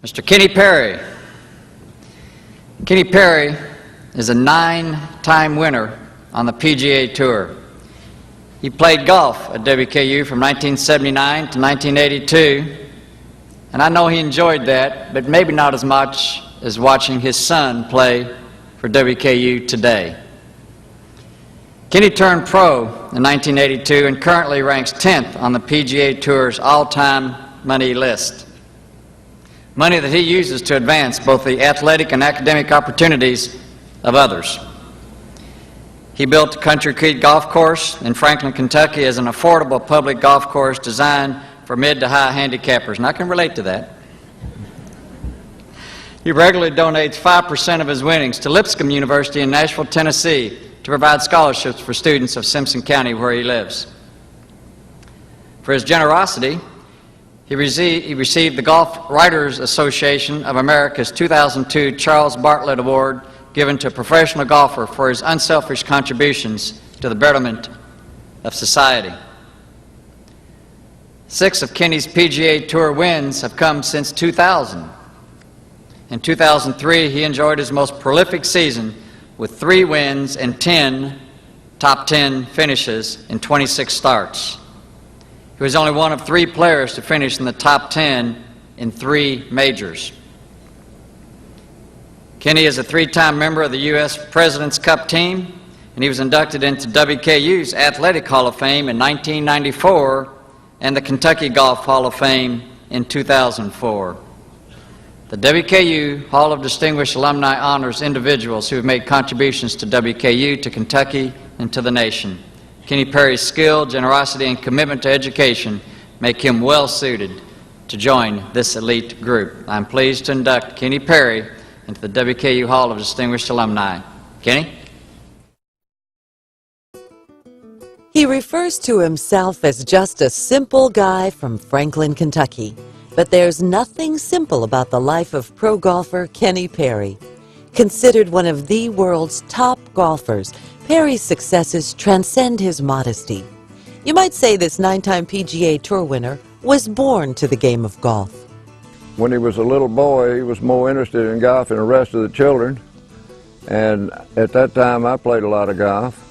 Mr. Kenny Perry. Kenny Perry is a 9-time winner on the PGA Tour. He played golf at WKU from 1979 to 1982, and I know he enjoyed that, but maybe not as much as watching his son play for WKU today. Kenny turned pro in 1982 and currently ranks 10th on the PGA Tour's all-time money list. Money that he uses to advance both the athletic and academic opportunities of others. He built Country Creek Golf Course in Franklin, Kentucky as an affordable public golf course designed for mid to high handicappers, and I can relate to that. He regularly donates 5% of his winnings to Lipscomb University in Nashville, Tennessee to provide scholarships for students of Simpson County where he lives. For his generosity, he received the Golf Writers Association of America's 2002 Charles Bartlett Award given to a professional golfer for his unselfish contributions to the betterment of society. 6 of Kenny's PGA Tour wins have come since 2000. In 2003, he enjoyed his most prolific season with 3 wins and 10 top 10 finishes in 26 starts. He was only one of 3 players to finish in the top 10 in 3 majors. Kenny is a 3-time member of the U.S. President's Cup team, and he was inducted into WKU's Athletic Hall of Fame in 1994 and the Kentucky Golf Hall of Fame in 2004. The WKU Hall of Distinguished Alumni honors individuals who have made contributions to WKU, to Kentucky, and to the nation. Kenny Perry's skill, generosity, and commitment to education make him well-suited to join this elite group. I'm pleased to induct Kenny Perry into the WKU Hall of Distinguished Alumni. Kenny? He refers to himself as just a simple guy from Franklin, Kentucky. But there's nothing simple about the life of pro golfer Kenny Perry. Considered one of the world's top golfers, Perry's successes transcend his modesty. You might say this 9-time PGA Tour winner was born to the game of golf. When he was a little boy, he was more interested in golf than the rest of the children. And at that time, I played a lot of golf.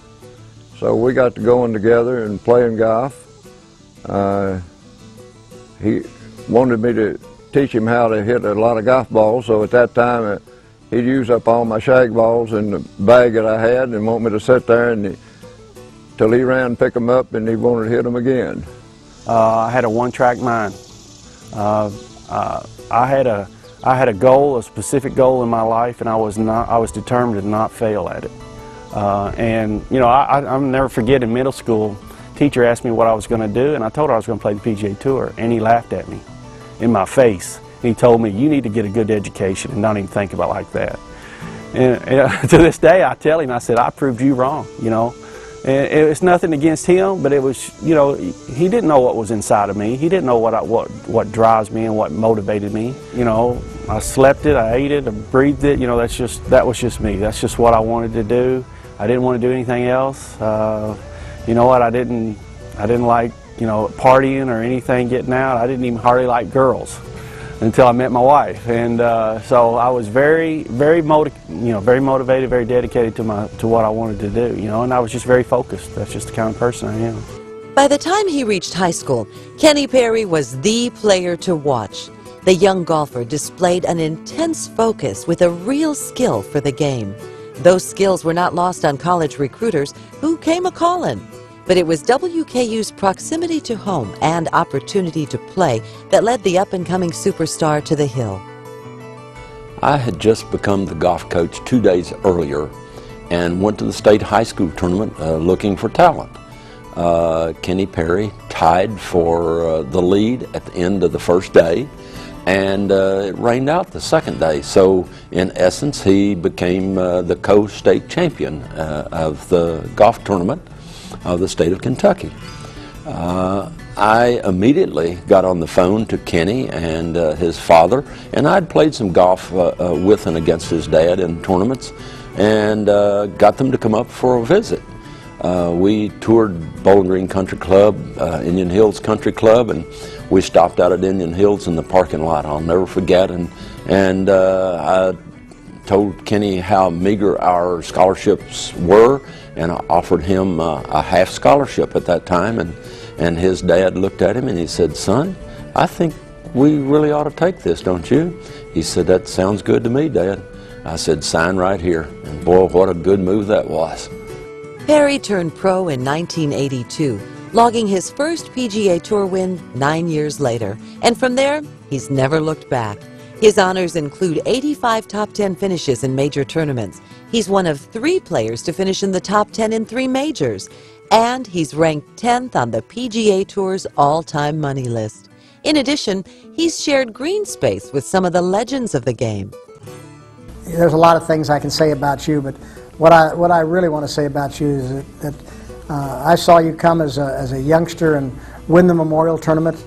So we got to going together and playing golf. He wanted me to teach him how to hit a lot of golf balls. So at that time, he'd use up all my shag balls in the bag that I had and want me to sit there till he ran and pick them up and he wanted to hit them again. I had a one-track mind. I had a goal, a specific goal in my life, and I was determined to not fail at it. And you know, I'll never forget in middle school, teacher asked me what I was going to do, and I told her I was going to play the PGA Tour, and he laughed at me in my face. He told me, you need to get a good education and not even think about it like that. And to this day, I tell him, I said, I proved you wrong, you know. And it's nothing against him, but it was, you know, he didn't know what was inside of me. He didn't know what drives me and what motivated me. You know, I slept it, I ate it, I breathed it. You know, that was just me. That's just what I wanted to do. I didn't want to do anything else. You know what? I didn't like, you know, partying or anything, getting out. I didn't even hardly like girls until I met my wife, and so I was very motivated, very dedicated to what I wanted to do, you know, and I was just very focused. That's just the kind of person I am. By the time he reached high school, Kenny Perry was the player to watch. The young golfer displayed an intense focus with a real skill for the game. Those skills were not lost on college recruiters who came a-calling. But it was WKU's proximity to home and opportunity to play that led the up-and-coming superstar to the hill. I had just become the golf coach 2 days earlier and went to the state high school tournament looking for talent. Kenny Perry tied for the lead at the end of the first day, and it rained out the second day. So in essence, he became the co-state champion of the golf tournament of the state of Kentucky. I immediately got on the phone to Kenny and his father, and I'd played some golf with and against his dad in tournaments, and got them to come up for a visit. We toured Bowling Green Country Club, Indian Hills Country Club, and we stopped out at Indian Hills in the parking lot. I'll never forget. And I told Kenny how meager our scholarships were, and I offered him a half scholarship at that time. And his dad looked at him and he said, "Son, I think we really ought to take this, don't you?" He said, "That sounds good to me, Dad." I said, "Sign right here." And boy, what a good move that was. Perry turned pro in 1982, logging his first PGA Tour win 9 years later. And from there, he's never looked back. His honors include 85 top 10 finishes in major tournaments. He's one of 3 players to finish in the top 10 in 3 majors. And he's ranked 10th on the PGA Tour's all-time money list. In addition, he's shared green space with some of the legends of the game. There's a lot of things I can say about you, but what I really want to say about you is that I saw you come as a youngster and win the Memorial Tournament.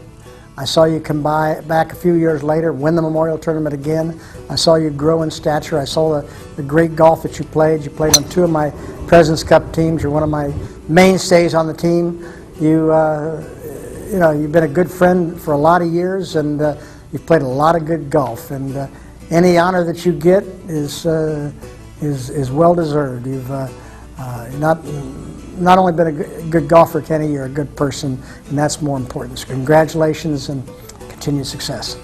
I saw you come back a few years later, win the Memorial Tournament again. I saw you grow in stature. I saw the great golf that you played. You played on 2 of my President's Cup teams. You're one of my mainstays on the team. You know, you've been a good friend for a lot of years, and you've played a lot of good golf. And any honor that you get is well deserved. You've not only been a good golfer, Kenny, you're a good person, and that's more important. So congratulations and continued success.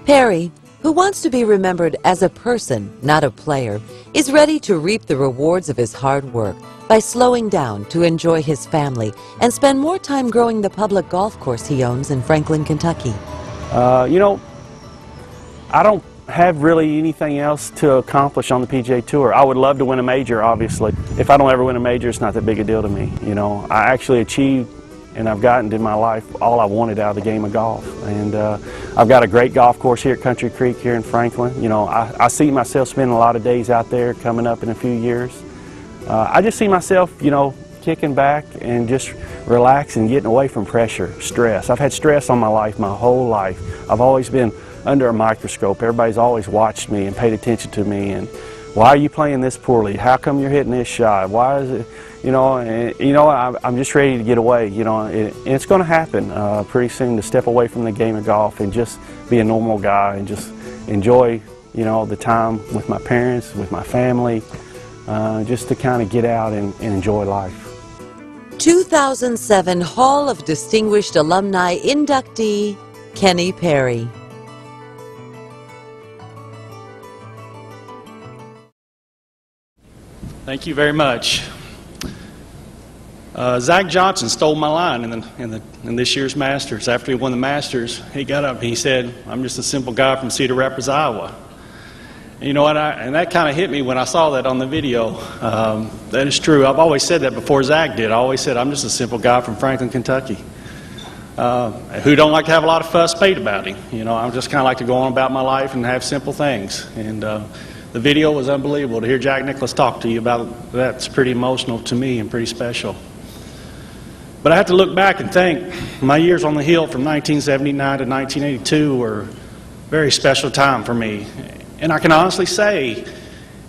Perry, who wants to be remembered as a person, not a player, is ready to reap the rewards of his hard work by slowing down to enjoy his family and spend more time growing the public golf course he owns in Franklin, Kentucky. You know, I don't have really anything else to accomplish on the PGA Tour. I would love to win a major, obviously. If I don't ever win a major, it's not that big a deal to me. You know, I actually achieved, and I've gotten in my life, all I wanted out of the game of golf. And I've got a great golf course here at Country Creek here in Franklin. You know, I see myself spending a lot of days out there coming up in a few years. I just see myself, you know, kicking back and just relaxing, getting away from pressure, stress. I've had stress on my life my whole life. I've always been under a microscope. Everybody's always watched me and paid attention to me. And why are you playing this poorly? How come you're hitting this shot? Why is it, you know? And, you know, I'm just ready to get away. You know, and it's going to happen pretty soon, to step away from the game of golf and just be a normal guy and just enjoy, you know, the time with my parents, with my family, just to kind of get out and enjoy life. 2007 Hall of Distinguished Alumni inductee, Kenny Perry. Thank you very much. Zach Johnson stole my line in this year's Masters. After he won the Masters, he got up and he said, "I'm just a simple guy from Cedar Rapids, Iowa." And you know what? And that kind of hit me when I saw that on the video. That is true. I've always said that before Zach did. I always said, "I'm just a simple guy from Franklin, Kentucky, who don't like to have a lot of fuss made about him." You know, I just kind of like to go on about my life and have simple things. And the video was unbelievable. To hear Jack Nicklaus talk to you about that's pretty emotional to me and pretty special. But I have to look back and think my years on the Hill from 1979 to 1982 were a very special time for me. And I can honestly say,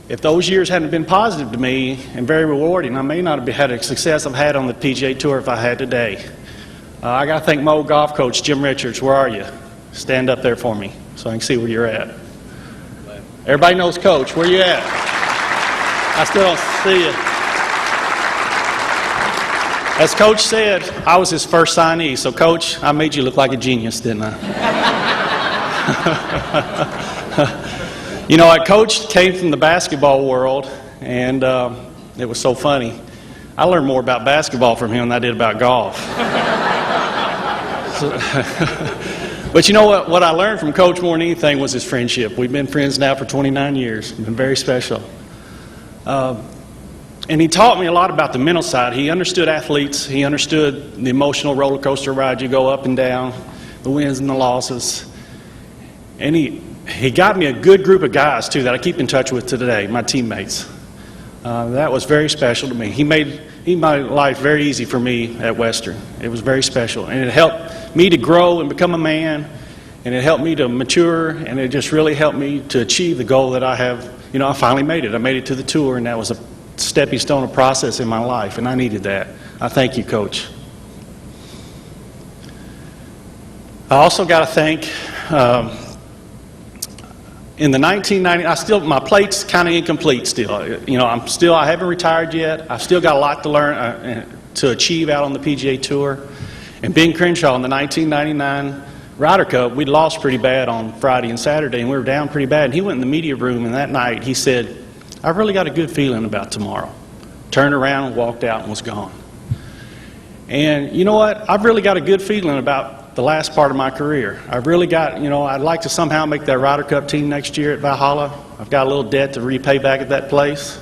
if those years hadn't been positive to me and very rewarding, I may not have had the success I've had on the PGA Tour if I had today. I got to thank my old golf coach, Jim Richards. Where are you? Stand up there for me so I can see where you're at. Everybody knows Coach. Where you at? I still don't see you. As Coach said, I was his first signee. So, Coach, I made you look like a genius, didn't I? You know, a Coach came from the basketball world, and it was so funny. I learned more about basketball from him than I did about golf. But you know what I learned from Coach more than anything was his friendship. We've been friends now for 29 years. It's been very special. And he taught me a lot about the mental side. He understood athletes. He understood the emotional roller coaster ride you go up and down, the wins and the losses. And he got me a good group of guys, too, that I keep in touch with to today, my teammates. That was very special to me. He made my life very easy for me at Western. It was very special. And it helped me to grow and become a man, and it helped me to mature, and it just really helped me to achieve the goal that I have. You know, I finally made it. I made it to the tour, and that was a stepping stone, a process in my life, and I needed that. I thank you, Coach. I also got to thank, in the 1990s, my plate's kind of incomplete still. You know, I haven't retired yet. I've still got a lot to learn, to achieve out on the PGA Tour. And Ben Crenshaw in the 1999 Ryder Cup, we'd lost pretty bad on Friday and Saturday, and we were down pretty bad. And he went in the media room, and that night he said, "I've really got a good feeling about tomorrow." Turned around and walked out and was gone. And you know what? I've really got a good feeling about the last part of my career. I've really got, you know, I'd like to somehow make that Ryder Cup team next year at Valhalla. I've got a little debt to repay back at that place.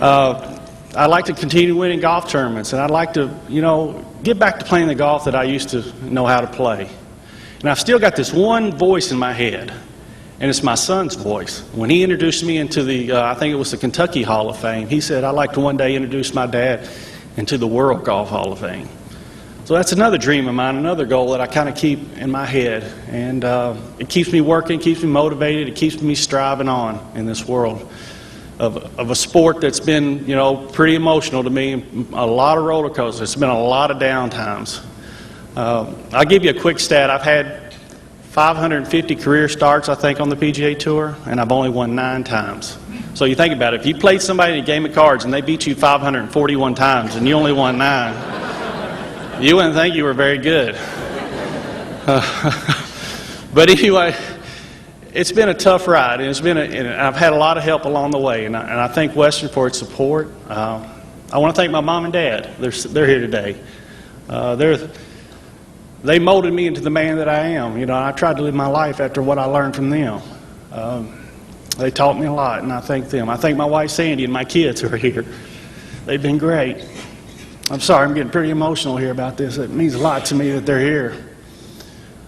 I'd like to continue winning golf tournaments, and I'd like to, you know, get back to playing the golf that I used to know how to play. And I've still got this one voice in my head, and it's my son's voice. When he introduced me into the, I think it was the Kentucky Hall of Fame, he said, "I'd like to one day introduce my dad into the World Golf Hall of Fame." So that's another dream of mine, another goal that I kind of keep in my head. And it keeps me working, keeps me motivated, it keeps me striving on in this world of a sport that's been, you know, pretty emotional to me. A lot of roller coasters. It's been a lot of down times. I'll give you a quick stat. I've had 550 career starts, I think, on the PGA Tour, and I've only won 9 times. So you think about it. If you played somebody in a game of cards and they beat you 541 times and you only won 9, you wouldn't think you were very good. But anyway, it's been a tough ride, and I've had a lot of help along the way, and I thank Western for its support. I want to thank my mom and dad. They're here today. They molded me into the man that I am. You know, I tried to live my life after what I learned from them. They taught me a lot, and I thank them. I thank my wife Sandy and my kids who are here. They've been great. I'm sorry, I'm getting pretty emotional here about this. It means a lot to me that they're here.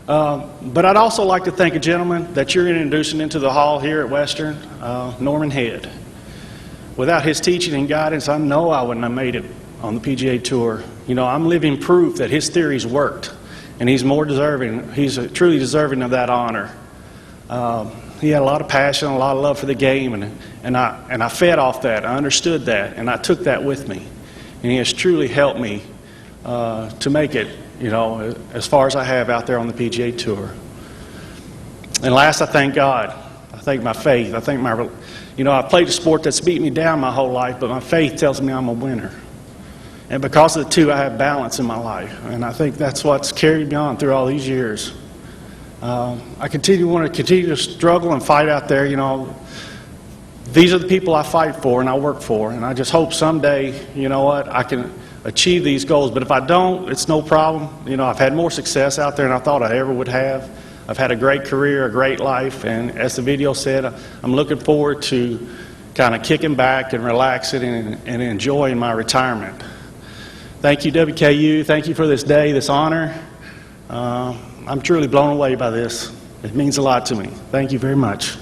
But I'd also like to thank a gentleman that you're introducing into the hall here at Western, Norman Head. Without his teaching and guidance, I know I wouldn't have made it on the PGA Tour. You know, I'm living proof that his theories worked, and he's more deserving. He's truly deserving of that honor. He had a lot of passion, a lot of love for the game, and I fed off that. I understood that, and I took that with me. And he has truly helped me to make it, you know, as far as I have out there on the PGA Tour. And last, I thank God. I thank my faith. I thank my, you know, I've played a sport that's beat me down my whole life, but my faith tells me I'm a winner. And because of the two, I have balance in my life. And I think that's what's carried me on through all these years. I want to continue to struggle and fight out there. You know, these are the people I fight for and I work for. And I just hope someday, you know what, I can achieve these goals. But if I don't, it's no problem. You know, I've had more success out there than I thought I ever would have. I've had a great career, a great life, and as the video said, I'm looking forward to kind of kicking back and relaxing and enjoying my retirement. Thank you, WKU. Thank you for this day, this honor. I'm truly blown away by this. It means a lot to me. Thank you very much.